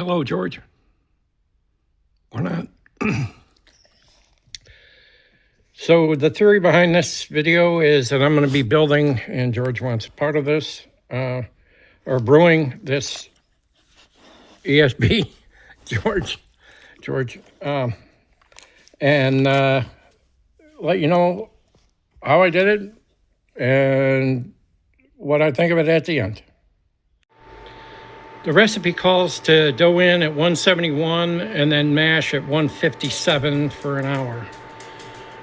hello, George. Or not. So the theory behind this video is that I'm going to be building, and George wants part of this, or brewing this ESB, George, and let you know how I did it and what I think of it at the end. The recipe calls to dough in at 171 and then mash at 157 for an hour.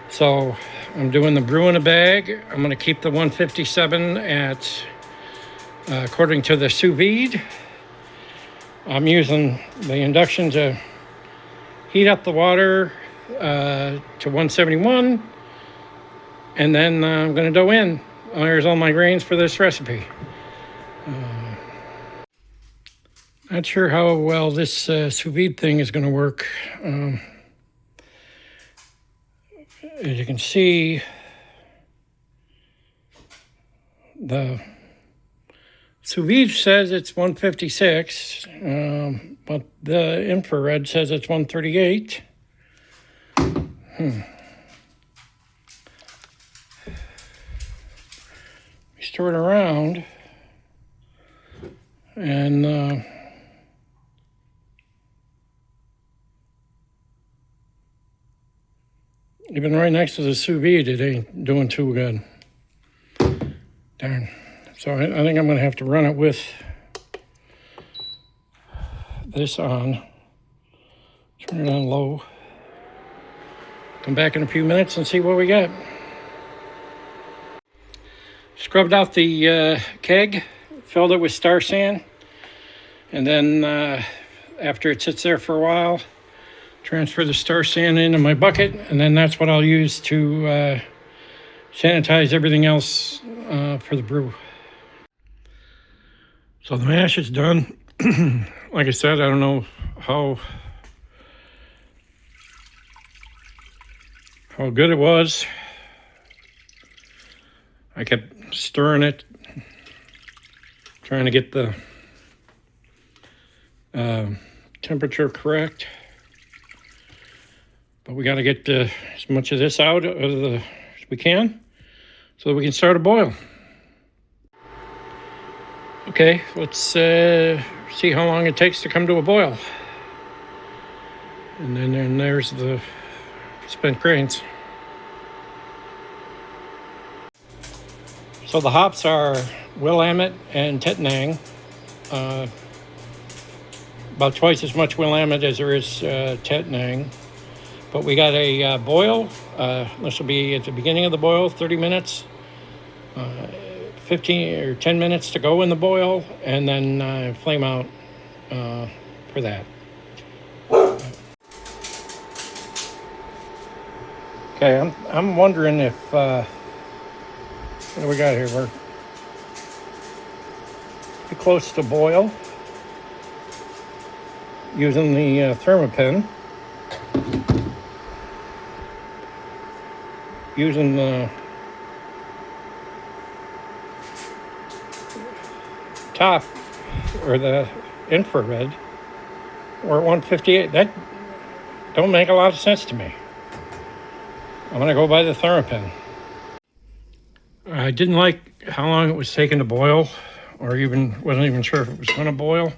So I'm doing the brew in a bag. I'm going to keep the 157 at, according to the sous vide. I'm using the induction to heat up the water to 171. And then I'm going to dough in. There's all my grains for this recipe. Not sure how well this sous vide thing is going to work. As you can see, the sous vide says it's 156, but the infrared says it's 138. We stir it around, and even right next to the sous vide, it ain't doing too good. Darn. So I think I'm going to have to run it with this on. Turn it on low. Come back in a few minutes and see what we got. Scrubbed out the keg, filled it with star sand, and then after it sits there for a while, transfer the star sand into my bucket, and then that's what I'll use to sanitize everything else for the brew. So the mash is done. Like I said, I don't know how good it was. I kept stirring it, trying to get the temperature correct. But we got to get as much of this out as we can so that we can start a boil. Okay, let's see how long it takes to come to a boil. And then there's the spent grains. So the hops are Willamette and Tettnang. About twice as much Willamette as there is Tettnang. But we got a boil. This will be at the beginning of the boil, 30 minutes. 15 or 10 minutes to go in the boil, and then flame out for that. Okay, I'm wondering if what do we got here? We're pretty close to boil using the thermopen. Using the top or the infrared, or 158, that don't make a lot of sense to me. I'm gonna go by the thermopen. I didn't like how long it was taking to boil, or wasn't even sure if it was gonna boil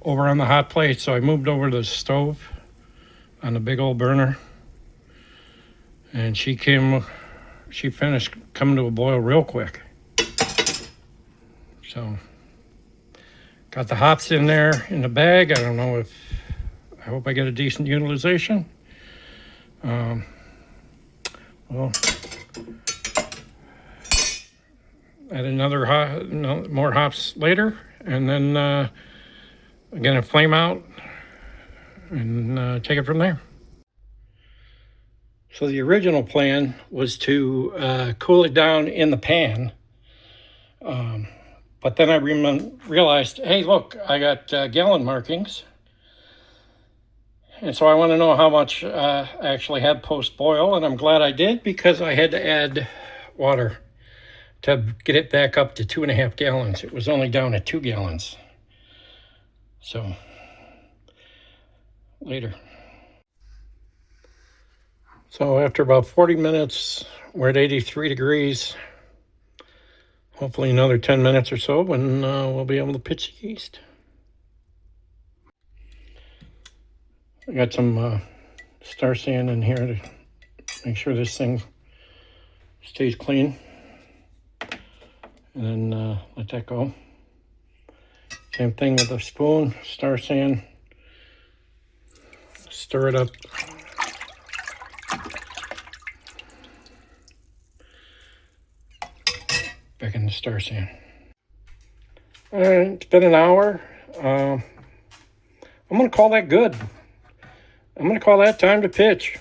over on the hot plate, so I moved over to the stove on the big old burner. And she finished coming to a boil real quick. So, got the hops in there in the bag. I don't know I hope I get a decent utilization. Well, add more hops later, and then again, flame out and take it from there. So the original plan was to cool it down in the pan, but then I realized, hey, look, I got gallon markings, and so I want to know how much I actually had post-boil, and I'm glad I did, because I had to add water to get it back up to 2.5 gallons. It was only down at 2 gallons. So later. So after about 40 minutes, we're at 83 degrees. Hopefully another 10 minutes or so, and we'll be able to pitch the yeast. I got some star sand in here to make sure this thing stays clean, and then let that go. Same thing with the spoon, star sand. Stir it up. Back in the star sand. All right, it's been an hour. I'm going to call that good. I'm going to call that time to pitch.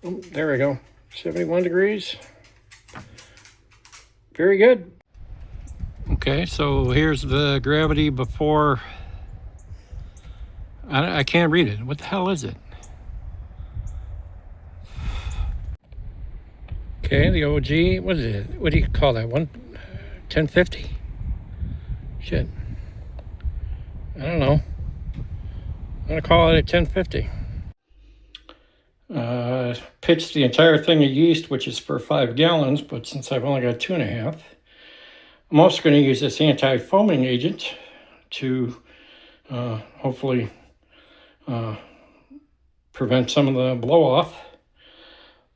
Oh, there we go. 71 degrees. Very good. Okay, so here's the gravity before. I can't read it. What the hell is it? Okay, the OG. What is it? What do you call that? 1050? Shit. I don't know. I'm going to call it a 1050. Pitched the entire thing of yeast, which is for 5 gallons, but since I've only got 2.5, I'm also going to use this anti-foaming agent to hopefully prevent some of the blow-off.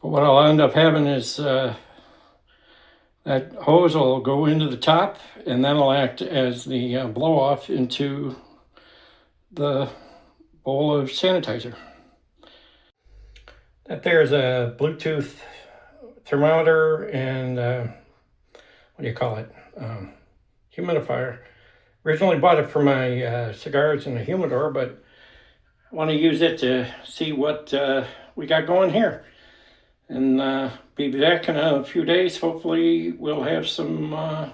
But what I'll end up having is that hose will go into the top, and that'll act as the blow-off into the bowl of sanitizer. That there's a Bluetooth thermometer and what do you call it? Humidifier. Originally bought it for my cigars in the humidor, but I want to use it to see what we got going here. And be back in a few days. Hopefully we'll have some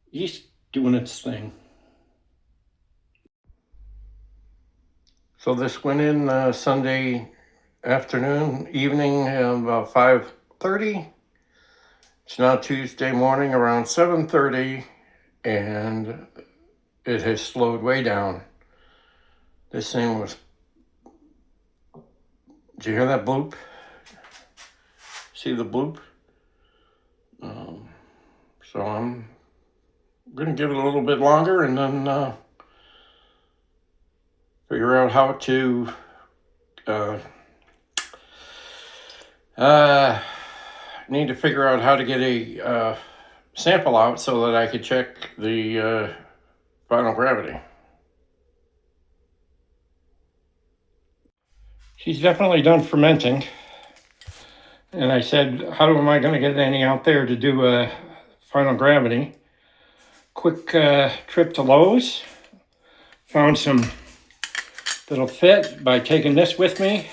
yeast doing its thing. So this went in Sunday evening, about 5:30. It's now Tuesday morning around 7:30, and it has slowed way down. This thing was, did you hear that bloop? See the bloop? So I'm gonna give it a little bit longer and then figure out how to need to figure out how to get a sample out so that I could check the final gravity. She's definitely done fermenting. And I said, how am I going to get any out there to do a final gravity? Quick trip to Lowe's. Found some that'll fit by taking this with me.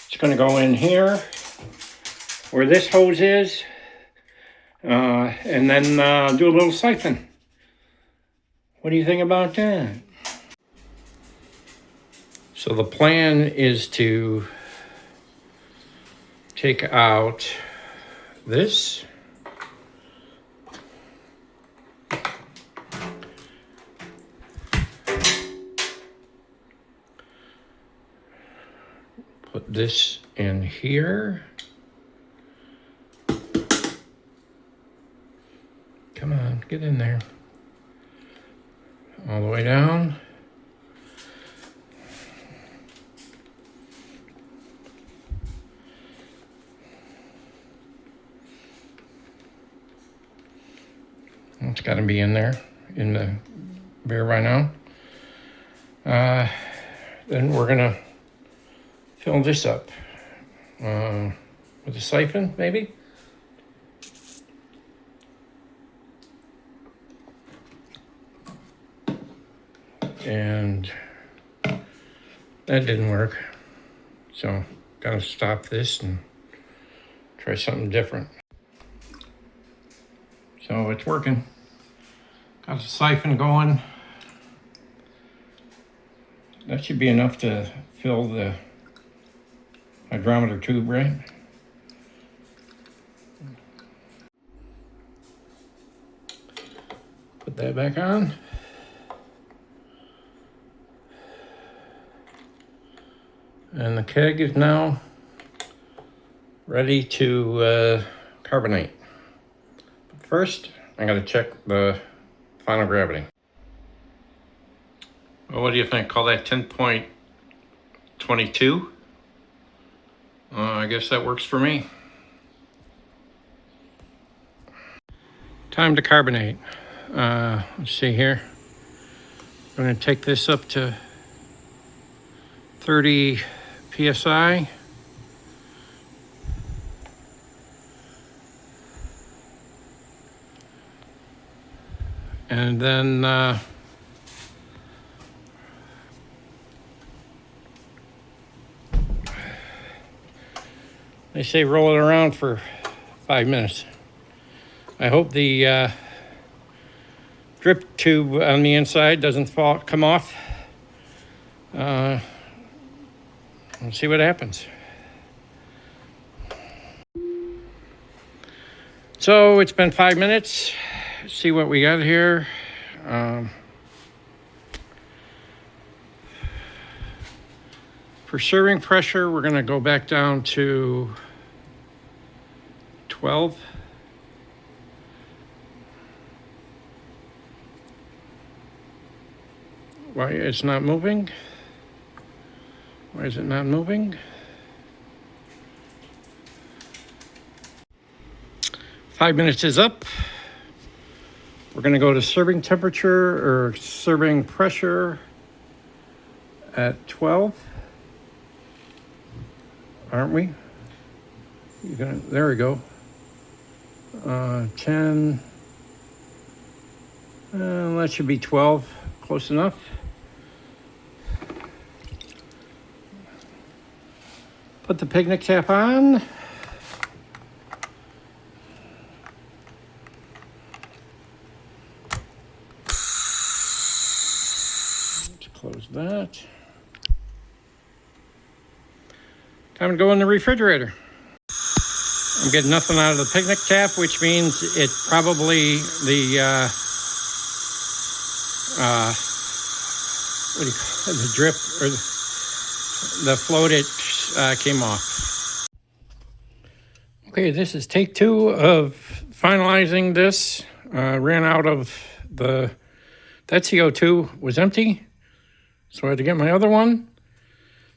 It's going to go in here where this hose is, and then do a little siphon. What do you think about that? So the plan is to take out this. Put this in here. Come on, get in there. All the way down. It's got to be in there, in the beer right now. Then we're gonna fill this up with a siphon, maybe. And that didn't work. So gotta stop this and try something different. So it's working. Got the siphon going. That should be enough to fill the hydrometer tube, right? Put that back on. And the keg is now ready to carbonate. But first, I gotta check the final gravity. Well, what do you think? Call that 10.22? I guess that works for me. Time to carbonate. Let's see here. I'm going to take this up to 30 psi. And then they say roll it around for 5 minutes. I hope the drip tube on the inside doesn't come off. Let's see what happens. So it's been 5 minutes. Let's see what we got here. For serving pressure, we're going to go back down to 12. Why it's not moving? Why is it not moving? 5 minutes is up. We're going to go to serving temperature or serving pressure at 12. Aren't we? There we go. 10. That should be 12. Close enough. Put the picnic cap on. Let's close that. Time to go in the refrigerator. I'm getting nothing out of the picnic cap, which means it's probably the what do you call it? The drip or the flow that came off. Okay, this is take 2 of finalizing this. Ran out of that CO2 was empty, so I had to get my other one.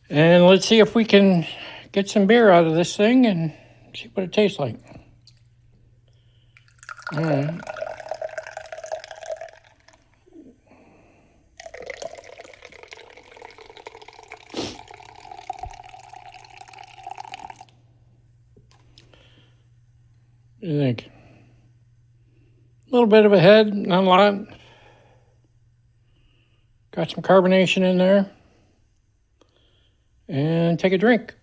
And let's see if we can get some beer out of this thing and see what it tastes like. All right. What do you think? A little bit of a head, not a lot. Got some carbonation in there. And take a drink.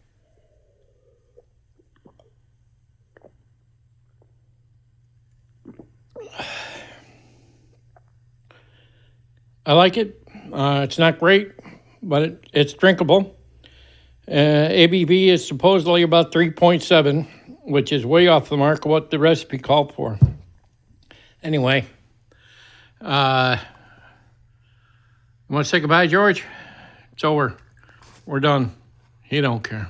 I like it. It's not great, but it's drinkable. ABV is supposedly about 3.7, which is way off the mark of what the recipe called for. Anyway, you want to say goodbye, George? It's over. We're done. He don't care.